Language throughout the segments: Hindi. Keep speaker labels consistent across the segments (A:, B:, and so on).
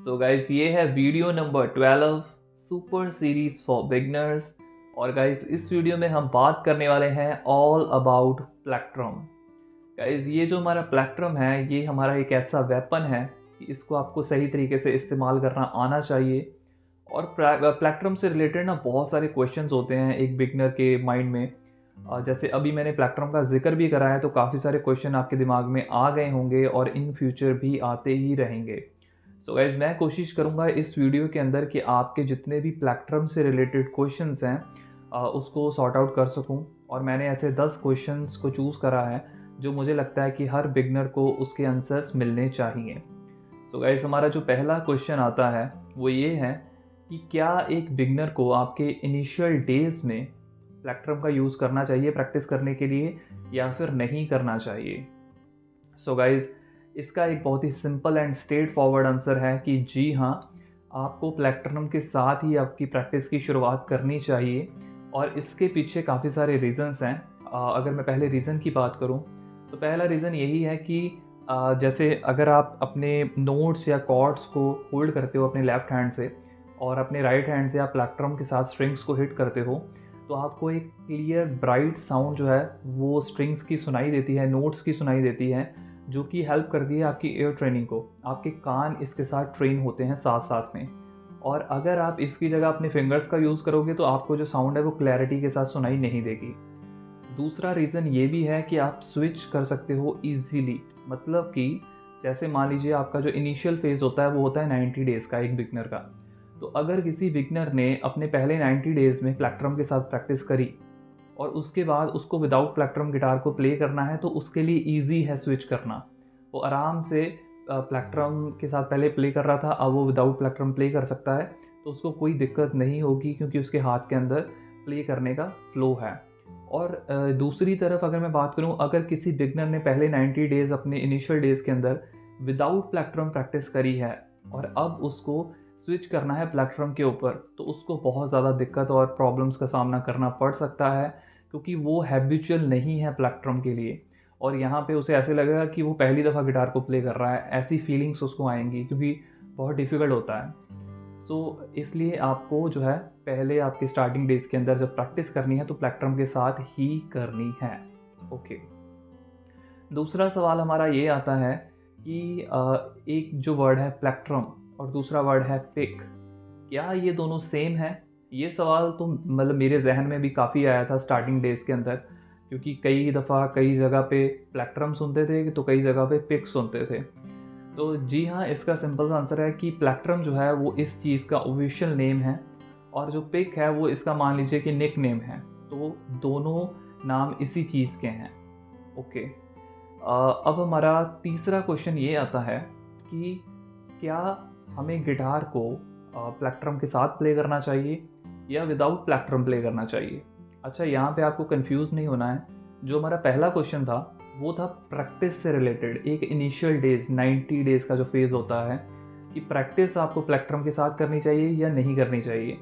A: तो गाइज ये है video number 12 super series for beginners. और गाइज इस वीडियो में हम बात करने वाले हैं ऑल अबाउट प्लेक्ट्रम। गाइज ये जो हमारा प्लेक्ट्रम है ये हमारा एक ऐसा वेपन है कि इसको आपको सही तरीके से इस्तेमाल करना आना चाहिए। और प्लेक्ट्रम से रिलेटेड ना बहुत सारे क्वेश्चंस होते हैं एक बिगनर के माइंड में। जैसे अभी मैंने प्लेक्ट्रम का जिक्र भी करा है तो काफ़ी सारे क्वेश्चन आपके दिमाग में आ गए होंगे और इन फ्यूचर भी आते ही रहेंगे। सो गाइज मैं कोशिश करूँगा इस वीडियो के अंदर कि आपके जितने भी प्लेक्ट्रम से रिलेटेड क्वेश्चंस हैं उसको सॉर्ट आउट कर सकूँ। और मैंने ऐसे 10 क्वेश्चंस को चूज़ करा है जो मुझे लगता है कि हर बिगनर को उसके आंसर्स मिलने चाहिए। सो गाइज हमारा जो पहला क्वेश्चन आता है वो ये है कि क्या एक बिगनर को आपके इनिशियल डेज में प्लेक्ट्रम का यूज़ करना चाहिए प्रैक्टिस करने के लिए या फिर नहीं करना चाहिए। सो गाइज इसका एक बहुत ही simple and straightforward answer है कि जी हाँ, आपको प्लेक्ट्रम के साथ ही आपकी प्रैक्टिस की शुरुआत करनी चाहिए। और इसके पीछे काफ़ी सारे रीज़न्स हैं। अगर मैं पहले रीज़न की बात करूँ तो पहला रीज़न यही है कि जैसे अगर आप अपने नोट्स या कॉर्ड्स को होल्ड करते हो अपने लेफ़्ट हैंड से और अपने राइट हैंड से आप प्लेक्ट्रम के साथ स्ट्रिंग्स को हिट करते हो तो आपको एक क्लियर ब्राइट साउंड जो है वो स्ट्रिंग्स की सुनाई देती है, नोट्स की सुनाई देती है, जो कि हेल्प करती है आपकी एयर ट्रेनिंग को। आपके कान इसके साथ ट्रेन होते हैं साथ साथ में। और अगर आप इसकी जगह अपने फिंगर्स का यूज़ करोगे तो आपको जो साउंड है वो क्लैरिटी के साथ सुनाई नहीं देगी। दूसरा रीज़न ये भी है कि आप स्विच कर सकते हो ईजीली। मतलब कि जैसे मान लीजिए आपका जो इनिशियल फेज़ होता है वो होता है 90 डेज़ का एक बिगनर का। तो अगर किसी बिगनर ने अपने पहले 90 डेज़ में प्लेक्ट्रम के साथ प्रैक्टिस करी और उसके बाद उसको विदाउट प्लेक्ट्रम गिटार को प्ले करना है तो उसके लिए ईजी है स्विच करना। वो आराम से प्लेक्ट्रम के साथ पहले प्ले कर रहा था, अब वो विदाउट प्लेक्ट्रम प्ले कर सकता है। तो उसको कोई दिक्कत नहीं होगी क्योंकि उसके हाथ के अंदर प्ले करने का फ्लो है। और दूसरी तरफ अगर मैं बात करूं, अगर किसी बिगनर ने पहले 90 डेज़ अपने इनिशियल डेज़ के अंदर विदाउट प्लेक्ट्रम प्रैक्टिस करी है और अब उसको स्विच करना है प्लेक्ट्रम के ऊपर तो उसको बहुत ज़्यादा दिक्कत और प्रॉब्लम्स का सामना करना पड़ सकता है क्योंकि वो हैबिचुअल नहीं है प्लेक्ट्रम के लिए। और यहाँ पे उसे ऐसे लगेगा कि वो पहली दफ़ा गिटार को प्ले कर रहा है, ऐसी फीलिंग्स उसको आएंगी क्योंकि बहुत डिफ़िकल्ट होता है। सो इसलिए आपको जो है पहले आपके स्टार्टिंग डेज़ के अंदर जब प्रैक्टिस करनी है तो प्लेक्ट्रम के साथ ही करनी है। ओके। दूसरा सवाल हमारा ये आता है कि एक जो वर्ड है प्लेक्ट्रम और दूसरा वर्ड है पिक, क्या ये दोनों सेम है? ये सवाल तो मतलब मेरे जहन में भी काफ़ी आया था स्टार्टिंग डेज़ के अंदर, क्योंकि कई दफ़ा कई जगह पे प्लेक्ट्रम सुनते थे तो कई जगह पे पिक सुनते थे। तो जी हाँ, इसका सिंपल सा आंसर है कि प्लेक्ट्रम जो है वो इस चीज़ का ऑफिशियल नेम है और जो पिक है वो इसका मान लीजिए कि निक नेम है। तो दोनों नाम इसी चीज़ के हैं। ओके। अब हमारा तीसरा क्वेश्चन ये आता है कि क्या हमें गिटार को प्लेक्ट्रम के साथ प्ले करना चाहिए या विदाउट प्लेक्ट्रम प्ले करना चाहिए। अच्छा, यहाँ पे आपको कंफ्यूज नहीं होना है। जो हमारा पहला क्वेश्चन था वो था प्रैक्टिस से रिलेटेड, एक इनिशियल डेज 90 डेज़ का जो फेज़ होता है कि प्रैक्टिस आपको प्लेक्ट्रम के साथ करनी चाहिए या नहीं करनी चाहिए।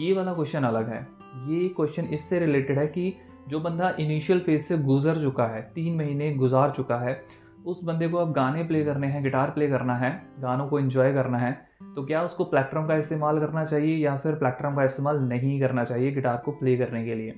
A: ये वाला क्वेश्चन अलग है। ये क्वेश्चन इससे रिलेटेड है कि जो बंदा इनिशियल फेज से गुजर चुका है, 3 महीने गुजार चुका है, उस बंदे को अब गाने प्ले करने हैं, गिटार प्ले करना है, गानों को एंजॉय करना है, तो क्या उसको प्लेक्ट्रम का इस्तेमाल करना चाहिए या फिर प्लेक्ट्रम का इस्तेमाल नहीं करना चाहिए गिटार को प्ले करने के लिए।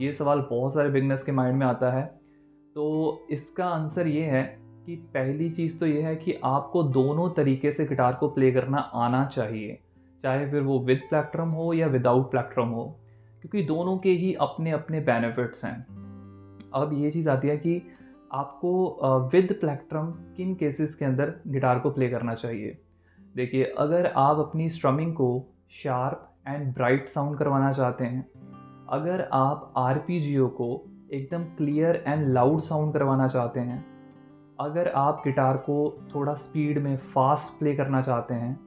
A: ये सवाल बहुत सारे बिगनर्स के माइंड में आता है। तो इसका आंसर ये है कि पहली चीज़ तो ये है कि आपको दोनों तरीके से गिटार को प्ले करना आना चाहिए, चाहे फिर वो विद प्लेक्ट्रम हो या विदाउट प्लेक्ट्रम हो, क्योंकि दोनों के ही अपने अपने बेनिफिट्स हैं। अब ये चीज़ आती है कि आपको विद प्लेक्ट्रम किन केसेस के अंदर गिटार को प्ले करना चाहिए। देखिए, अगर आप अपनी स्ट्रमिंग को शार्प एंड ब्राइट साउंड करवाना चाहते हैं, अगर आप आरपीजियो को एकदम क्लियर एंड लाउड साउंड करवाना चाहते हैं, अगर आप गिटार को थोड़ा स्पीड में फास्ट प्ले करना चाहते हैं,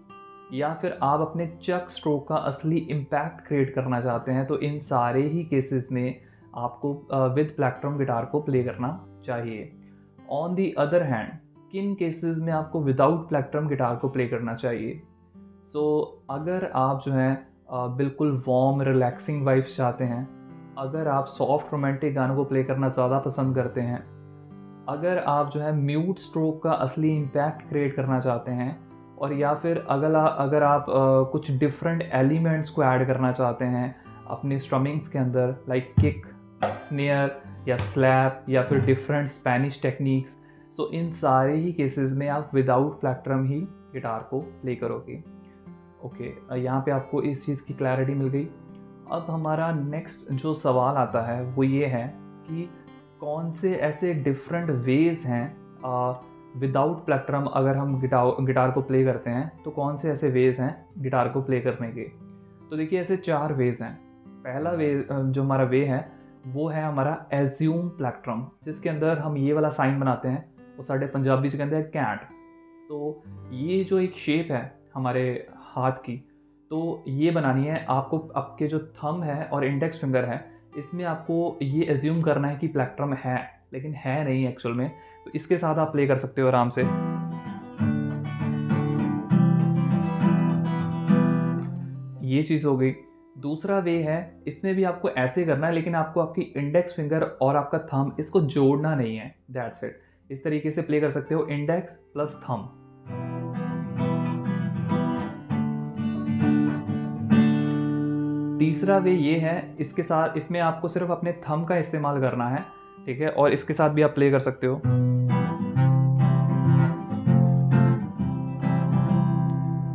A: या फिर आप अपने चक स्ट्रोक का असली इम्पैक्ट क्रिएट करना चाहते हैं, तो इन सारे ही केसेस में आपको विद प्लेक्ट्रम गिटार को प्ले करना चाहिए। ऑन दी अदर हैंड, किन केसेस में आपको विदाउट प्लेक्ट्रम गिटार को प्ले करना चाहिए। अगर आप जो है बिल्कुल वार्म रिलैक्सिंग वाइब्स चाहते हैं, अगर आप सॉफ्ट रोमांटिक गानों को प्ले करना ज़्यादा पसंद करते हैं, अगर आप जो है म्यूट स्ट्रोक का असली इम्पैक्ट क्रिएट करना चाहते हैं, और या फिर अगर आप कुछ डिफरेंट एलिमेंट्स को ऐड करना चाहते हैं अपनी स्ट्रमिंग्स के अंदर, लाइक किक, स्नेयर या स्लैप या फिर डिफरेंट स्पेनिश टेक्निक्स, सो इन सारे ही केसेस में आप विदाउट प्लेक्ट्रम ही गिटार को प्ले करोगे। ओके, यहाँ पे आपको इस चीज़ की क्लैरिटी मिल गई। अब हमारा नेक्स्ट जो सवाल आता है वो ये है कि कौन से ऐसे डिफरेंट वेज़ हैं विदाउट प्लेक्ट्रम अगर हम गिटार को प्ले करते हैं, तो कौन से ऐसे वेज़ हैं गिटार को प्ले करने के। तो देखिए ऐसे 4 वेज़ हैं। पहला वे जो हमारा वे है वो है हमारा एज्यूम प्लेक्ट्रम, जिसके अंदर हम ये वाला साइन बनाते हैं, वो साढ़े पंजाबी से कहते हैं कैंट। तो ये जो एक शेप है हमारे हाथ की, तो ये बनानी है आपको। आपके जो थंब है और इंडेक्स फिंगर है, इसमें आपको ये एज्यूम करना है कि प्लेक्ट्रम है, लेकिन है नहीं एक्चुअल में। तो इसके साथ आप प्ले कर सकते हो आराम से। ये चीज़ हो गई। दूसरा वे है, इसमें भी आपको ऐसे करना है, लेकिन आपको आपकी इंडेक्स फिंगर और आपका थंब इसको जोड़ना नहीं है, दैट्स इट। इस तरीके से प्ले कर सकते हो, इंडेक्स प्लस थंब। तीसरा वे ये है, इसके साथ इसमें आपको सिर्फ अपने थंब का इस्तेमाल करना है, ठीक है, और इसके साथ भी आप प्ले कर सकते हो।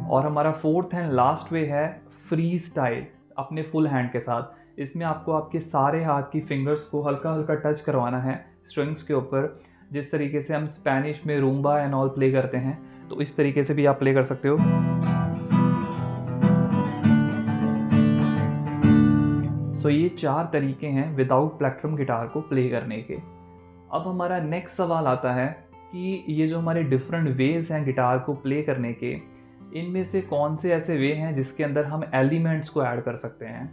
A: और हमारा फोर्थ एंड लास्ट वे है फ्री स्टाइल, अपने फुल हैंड के साथ। इसमें आपको आपके सारे हाथ की फिंगर्स को हल्का हल्का टच करवाना है स्ट्रिंग्स के ऊपर, जिस तरीके से हम स्पेनिश में रूम्बा एंड ऑल प्ले करते हैं, तो इस तरीके से भी आप प्ले कर सकते हो। सो ये 4 तरीके हैं विदाउट प्लेक्ट्रम गिटार को प्ले करने के। अब हमारा नेक्स्ट सवाल आता है कि ये जो हमारे डिफरेंट वेज हैं गिटार को प्ले करने के, इनमें से कौन से ऐसे वे हैं जिसके अंदर हम एलिमेंट्स को ऐड कर सकते हैं।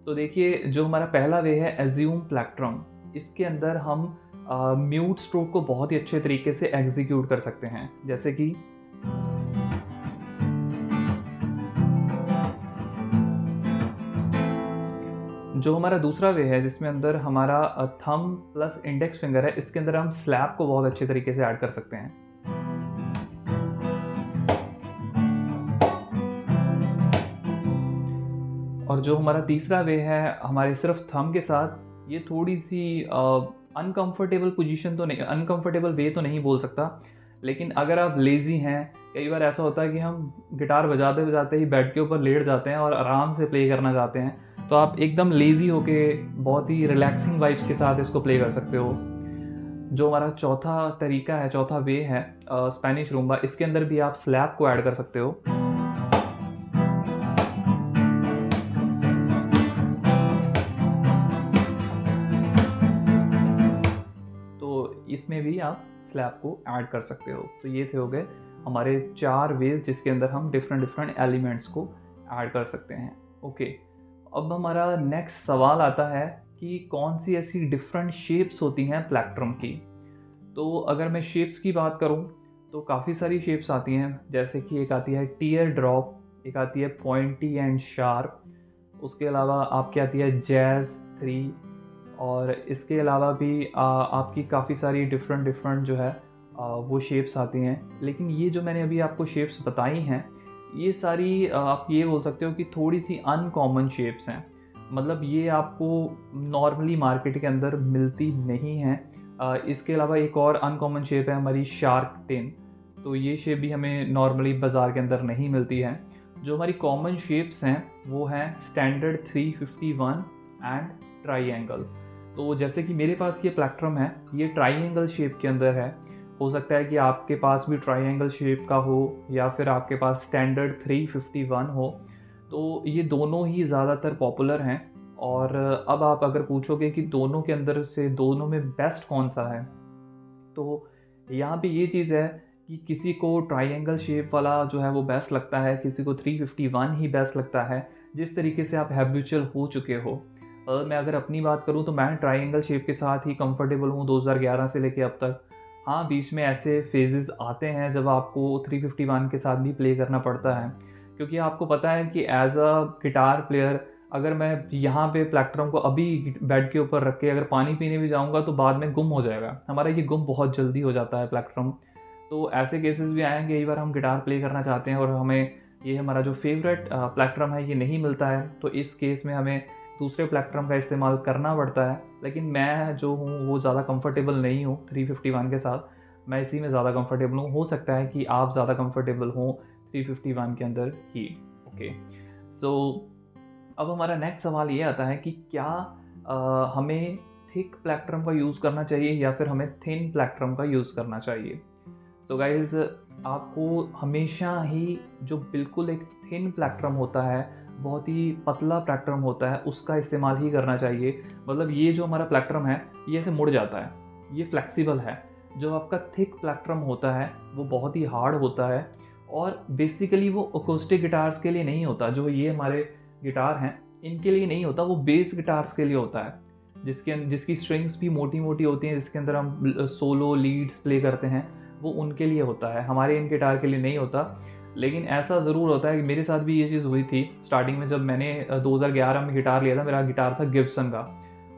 A: तो देखिए जो हमारा पहला वे है एज्यूम प्लेक्ट्रम, इसके अंदर हम म्यूट स्ट्रोक को बहुत ही अच्छे तरीके से एग्जीक्यूट कर सकते हैं, जैसे कि जो हमारा दूसरा वे है जिसमें अंदर हमारा थंब प्लस इंडेक्स फिंगर है, इसके अंदर हम स्लैप को बहुत अच्छे तरीके से ऐड कर सकते हैं। और जो हमारा तीसरा वे है हमारे सिर्फ थंब के साथ, ये थोड़ी सी अनकंफर्टेबल पोजीशन तो नहीं, अनकंफर्टेबल वे तो नहीं बोल सकता, लेकिन अगर आप लेज़ी हैं, कई बार ऐसा होता है कि हम गिटार बजाते बजाते ही बेड के ऊपर लेट जाते हैं और आराम से प्ले करना चाहते हैं, तो आप एकदम लेज़ी होके बहुत ही रिलैक्सिंग वाइब्स के साथ इसको प्ले कर सकते हो। जो हमारा चौथा तरीका है, चौथा वे है स्पेनिश रूम्बा, इसके अंदर भी आप स्लैप को ऐड कर सकते हो। इसमें भी आप स्लैप को ऐड कर सकते हो। तो ये थे हो गए हमारे 4 वेज जिसके अंदर हम डिफरेंट एलिमेंट्स को ऐड कर सकते हैं। ओके, अब हमारा नेक्स्ट सवाल आता है कि कौन सी ऐसी डिफरेंट शेप्स होती हैं प्लेक्ट्रम की। तो अगर मैं शेप्स की बात करूं तो काफ़ी सारी शेप्स आती हैं, जैसे कि एक आती है टीयर ड्रॉप, एक आती है पॉइंटी एंड शार्प, उसके अलावा आपकी आती है जैज़ 3, और इसके अलावा भी आपकी काफ़ी सारी डिफरेंट जो है वो शेप्स आती हैं। लेकिन ये जो मैंने अभी आपको शेप्स बताई हैं, ये सारी आप ये बोल सकते हो कि थोड़ी सी अनकॉमन शेप्स हैं, मतलब ये आपको नॉर्मली मार्केट के अंदर मिलती नहीं हैं। इसके अलावा एक और अनकॉमन शेप है हमारी शार्क 10, तो ये शेप भी हमें नॉर्मली बाज़ार के अंदर नहीं मिलती है। जो हमारी कॉमन शेप्स हैं वो हैं स्टैंडर्ड 351 एंड ट्राइएंगल। तो जैसे कि मेरे पास ये प्लेक्ट्रम है, ये ट्राइएंगल शेप के अंदर है। हो सकता है कि आपके पास भी ट्राइएंगल शेप का हो या फिर आपके पास स्टैंडर्ड 351 हो, तो ये दोनों ही ज़्यादातर पॉपुलर हैं। और अब आप अगर पूछोगे कि दोनों के अंदर से दोनों में बेस्ट कौन सा है, तो यहाँ पे ये चीज़ है कि किसी को ट्राइएंगल शेप वाला जो है वो बेस्ट लगता है, किसी को 351 ही बेस्ट लगता है, जिस तरीके से आप हैबिचुअल हो चुके हो। मैं अगर अपनी बात करूँ तो मैं ट्राइएंगल शेप के साथ ही कंफर्टेबल हूँ 2011 से लेके अब तक। हाँ, बीच में ऐसे फेजेस आते हैं जब आपको 351 के साथ भी प्ले करना पड़ता है, क्योंकि आपको पता है कि एज अ गिटार प्लेयर अगर मैं यहाँ पे प्लेक्ट्रम को अभी बेड के ऊपर रख के अगर पानी पीने भी जाऊँगा तो बाद में गुम हो जाएगा, हमारा ये गुम बहुत जल्दी हो जाता है प्लेक्ट्रम। तो ऐसे केसेस भी आएंगे, कई बार हम गिटार प्ले करना चाहते हैं और हमें ये हमारा जो फेवरेट प्लेक्ट्रम है ये नहीं मिलता है, तो इस केस में हमें दूसरे प्लेक्ट्रम का इस्तेमाल करना पड़ता है। लेकिन मैं जो हूँ वो ज़्यादा कंफर्टेबल नहीं हूँ 351 के साथ, मैं इसी में ज़्यादा कंफर्टेबल हूँ। हो सकता है कि आप ज़्यादा कंफर्टेबल हों 351 के अंदर ही। ओके, सो अब हमारा नेक्स्ट सवाल ये आता है कि क्या हमें थिक प्लेक्ट्रम का यूज़ करना चाहिए या फिर हमें थिन प्लेक्ट्रम का यूज़ करना चाहिए। सो गाइज़, आपको हमेशा ही जो बिल्कुल एक थिन प्लेक्ट्रम होता है, बहुत ही पतला प्लेक्ट्रम होता है, उसका इस्तेमाल ही करना चाहिए। मतलब ये जो हमारा प्लेक्ट्रम है ये ऐसे मुड़ जाता है, ये फ्लेक्सिबल है। जो आपका थिक प्लेक्ट्रम होता है वो बहुत ही हार्ड होता है और बेसिकली वो अकोस्टिक गिटार्स के लिए नहीं होता। जो ये हमारे गिटार हैं इनके लिए नहीं होता, वो बेस गिटार्स के लिए होता है, जिसकी स्ट्रिंग्स भी मोटी मोटी होती हैं, जिसके अंदर हम सोलो लीड्स प्ले करते हैं, वो उनके लिए होता है, हमारे इन गिटार के लिए नहीं होता। लेकिन ऐसा ज़रूर होता है कि मेरे साथ भी ये चीज़ हुई थी स्टार्टिंग में, जब मैंने 2011 में गिटार लिया था। मेरा गिटार था गिब्सन का।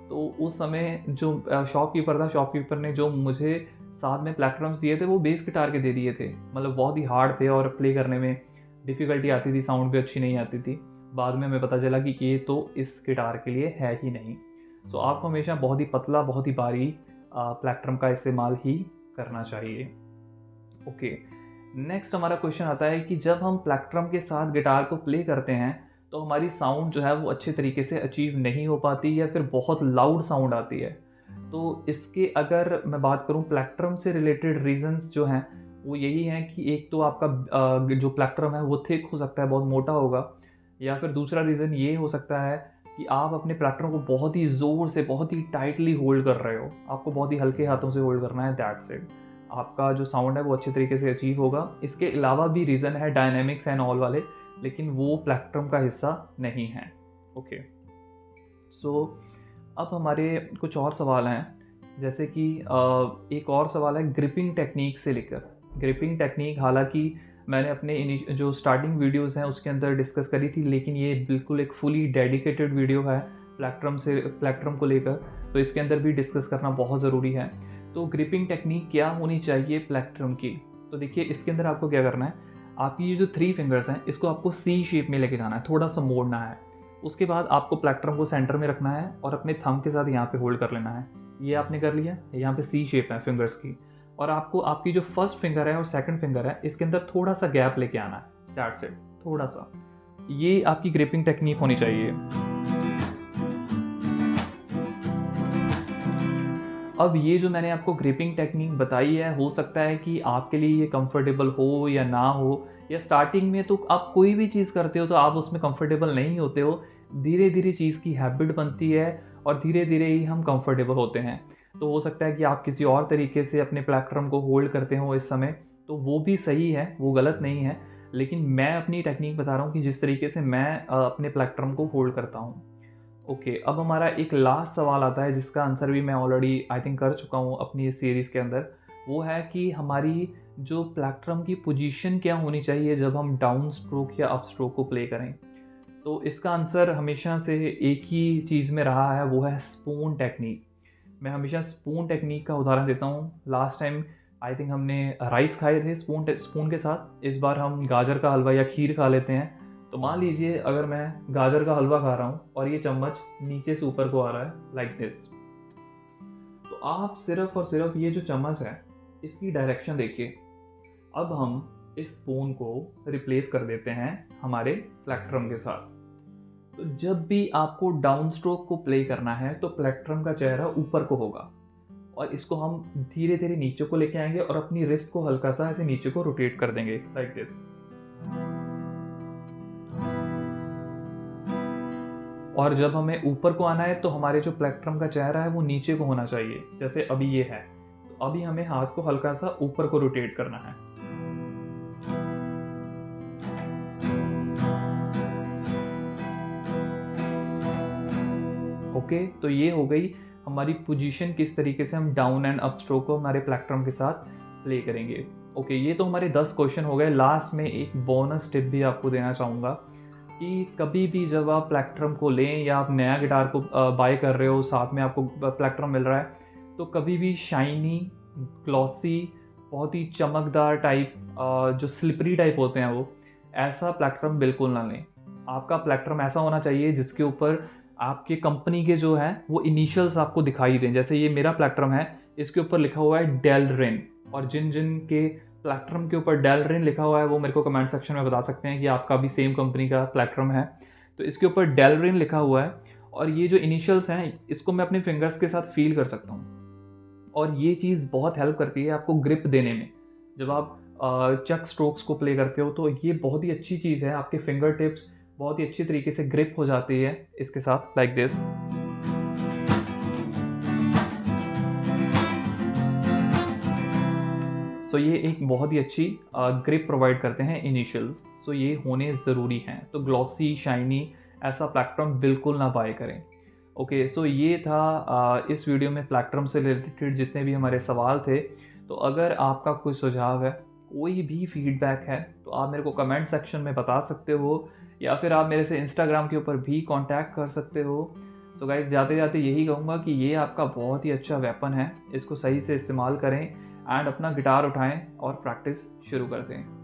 A: तो उस समय जो शॉपकीपर था, शॉपकीपर ने जो मुझे साथ में प्लेक्ट्रम्स दिए थे वो बेस गिटार के दे दिए थे। मतलब बहुत ही हार्ड थे और प्ले करने में डिफ़िकल्टी आती थी, साउंड भी अच्छी नहीं आती थी। बाद में हमें पता चला कि ये तो इस गिटार के लिए है ही नहीं। सो आपको हमेशा बहुत ही पतला, बहुत ही बारीक प्लेक्ट्रम का इस्तेमाल ही करना चाहिए। ओके, नेक्स्ट हमारा क्वेश्चन आता है कि जब हम प्लेक्ट्रम के साथ गिटार को प्ले करते हैं तो हमारी साउंड जो है वो अच्छे तरीके से अचीव नहीं हो पाती या फिर बहुत लाउड साउंड आती है। तो इसके अगर मैं बात करूं प्लेक्ट्रम से रिलेटेड रीजंस जो हैं वो यही हैं कि एक तो आपका जो प्लेक्ट्रम है वो थिक हो सकता है, बहुत मोटा होगा, या फिर दूसरा रीज़न ये हो सकता है कि आप अपने प्लेक्ट्रम को बहुत ही ज़ोर से, बहुत ही टाइटली होल्ड कर रहे हो। आपको बहुत ही हल्के हाथों से होल्ड करना है, दैट्स इट। आपका जो साउंड है वो अच्छे तरीके से अचीव होगा। इसके अलावा भी रीज़न है डायनेमिक्स एंड ऑल वाले, लेकिन वो प्लेक्ट्रम का हिस्सा नहीं है। ओके, सो अब हमारे कुछ और सवाल हैं, जैसे कि एक और सवाल है ग्रिपिंग टेक्निक से लेकर। ग्रिपिंग टेक्निक हालांकि मैंने अपने जो स्टार्टिंग वीडियोस हैं उसके अंदर डिस्कस करी थी, लेकिन ये बिल्कुल एक फुली डेडिकेटेड वीडियो है प्लेक्ट्रम को लेकर, तो इसके अंदर भी डिस्कस करना बहुत ज़रूरी है। तो ग्रिपिंग टेक्निक क्या होनी चाहिए प्लेक्ट्रम की? तो देखिए, इसके अंदर आपको क्या करना है, आपकी ये जो 3 फिंगर्स हैं इसको आपको सी शेप में लेके जाना है, थोड़ा सा मोड़ना है। उसके बाद आपको प्लेक्ट्रम को सेंटर में रखना है और अपने थंब के साथ यहाँ पे होल्ड कर लेना है। ये आपने कर लिया, यहाँ पे सी शेप है फिंगर्स की, और आपको आपकी जो फर्स्ट फिंगर है और सेकंड फिंगर है इसके अंदर थोड़ा सा गैप लेके आना है, दैट्स इट, थोड़ा सा। ये आपकी ग्रिपिंग टेक्निक होनी चाहिए। अब ये जो मैंने आपको ग्रिपिंग टेक्निक बताई है, हो सकता है कि आपके लिए ये कंफर्टेबल हो या ना हो, या स्टार्टिंग में तो आप कोई भी चीज़ करते हो तो आप उसमें कंफर्टेबल नहीं होते हो। धीरे धीरे चीज़ की हैबिट बनती है और धीरे धीरे ही हम कंफर्टेबल होते हैं। तो हो सकता है कि आप किसी और तरीके से अपने प्लेक्ट्रम को होल्ड करते हो इस समय, तो वो भी सही है, वो गलत नहीं है। लेकिन मैं अपनी टेक्निक बता रहा हूँ कि जिस तरीके से मैं अपने प्लेक्ट्रम को होल्ड करता हूँ। ओके, अब हमारा एक लास्ट सवाल आता है जिसका आंसर भी मैं ऑलरेडी आई थिंक कर चुका हूँ अपनी इस सीरीज़ के अंदर। वो है कि हमारी जो प्लेक्ट्रम की पोजीशन क्या होनी चाहिए जब हम डाउन स्ट्रोक या अप स्ट्रोक को प्ले करें। तो इसका आंसर हमेशा से एक ही चीज़ में रहा है, वो है स्पून टेक्निक। मैं हमेशा स्पून टेक्निक का उदाहरण देता हूँ। लास्ट टाइम आई थिंक हमने राइस खाए थे स्पून के साथ, इस बार हम गाजर का हलवा या खीर खा लेते हैं। तो मान लीजिए अगर मैं गाजर का हलवा खा रहा हूँ और ये चम्मच नीचे से ऊपर को आ रहा है लाइक दिस, तो आप सिर्फ और सिर्फ ये जो चम्मच है इसकी डायरेक्शन देखिए। अब हम इस स्पून को रिप्लेस कर देते हैं हमारे प्लेक्ट्रम के साथ। तो जब भी आपको डाउन स्ट्रोक को प्ले करना है तो प्लेक्ट्रम का चेहरा ऊपर को होगा, और इसको हम धीरे धीरे नीचे को लेके आएंगे और अपनी रिस्ट को हल्का सा ऐसे नीचे को रोटेट कर देंगे लाइक दिस। और जब हमें ऊपर को आना है तो हमारे जो प्लेक्ट्रम का चेहरा है वो नीचे को होना चाहिए, जैसे अभी ये है। तो अभी हमें हाथ को हल्का सा ऊपर को रोटेट करना है। ओके, तो ये हो गई हमारी पोजीशन, किस तरीके से हम डाउन एंड अप स्ट्रोक को हमारे प्लेक्ट्रम के साथ प्ले करेंगे। ओके, ये तो हमारे 10 क्वेश्चन हो गए। लास्ट में एक बोनस टिप भी आपको देना चाहूँगा कि कभी भी जब आप प्लेक्ट्रम को लें या आप नया गिटार को बाय कर रहे हो, साथ में आपको प्लेक्ट्रम मिल रहा है, तो कभी भी शाइनी, ग्लॉसी बहुत ही चमकदार टाइप जो स्लिपरी टाइप होते हैं वो, ऐसा प्लेक्ट्रम बिल्कुल ना लें। आपका प्लेक्ट्रम ऐसा होना चाहिए जिसके ऊपर आपके कंपनी के जो हैं वो इनिशियल्स आपको दिखाई दें। जैसे ये मेरा प्लेक्ट्रम है, इसके ऊपर लिखा हुआ है डेलरिन, और जिन जिन के प्लेक्ट्रम के ऊपर डेलरिन लिखा हुआ है वो मेरे को कमेंट सेक्शन में बता सकते हैं कि आपका भी सेम कंपनी का प्लेक्ट्रम है। तो इसके ऊपर डेलरिन लिखा हुआ है, और ये जो इनिशियल्स हैं इसको मैं अपने फिंगर्स के साथ फील कर सकता हूँ, और ये चीज़ बहुत हेल्प करती है आपको ग्रिप देने में। जब आप चक स्ट्रोक्स को प्ले करते हो तो ये बहुत ही अच्छी चीज़ है, आपके फिंगर टिप्स बहुत ही अच्छी तरीके से ग्रिप हो जाती है इसके साथ, लाइक दिस। सो ये एक बहुत ही अच्छी ग्रिप प्रोवाइड करते हैं इनिशियल्स, सो ये होने ज़रूरी हैं। तो ग्लॉसी शाइनी ऐसा प्लेक्ट्रम बिल्कुल ना बाय करें। ओके, सो ये था इस वीडियो में प्लेक्ट्रम से रिलेटेड जितने भी हमारे सवाल थे। तो अगर आपका कोई सुझाव है, कोई भी फीडबैक है, तो आप मेरे को कमेंट सेक्शन में बता सकते हो, या फिर आप मेरे से इंस्टाग्राम के ऊपर भी कांटेक्ट कर सकते हो। सो गाइस, जाते जाते यही कहूँगा कि ये आपका बहुत ही अच्छा वेपन है, इसको सही से इस्तेमाल करें एंड अपना गिटार उठाएं और प्रैक्टिस शुरू करते हैं।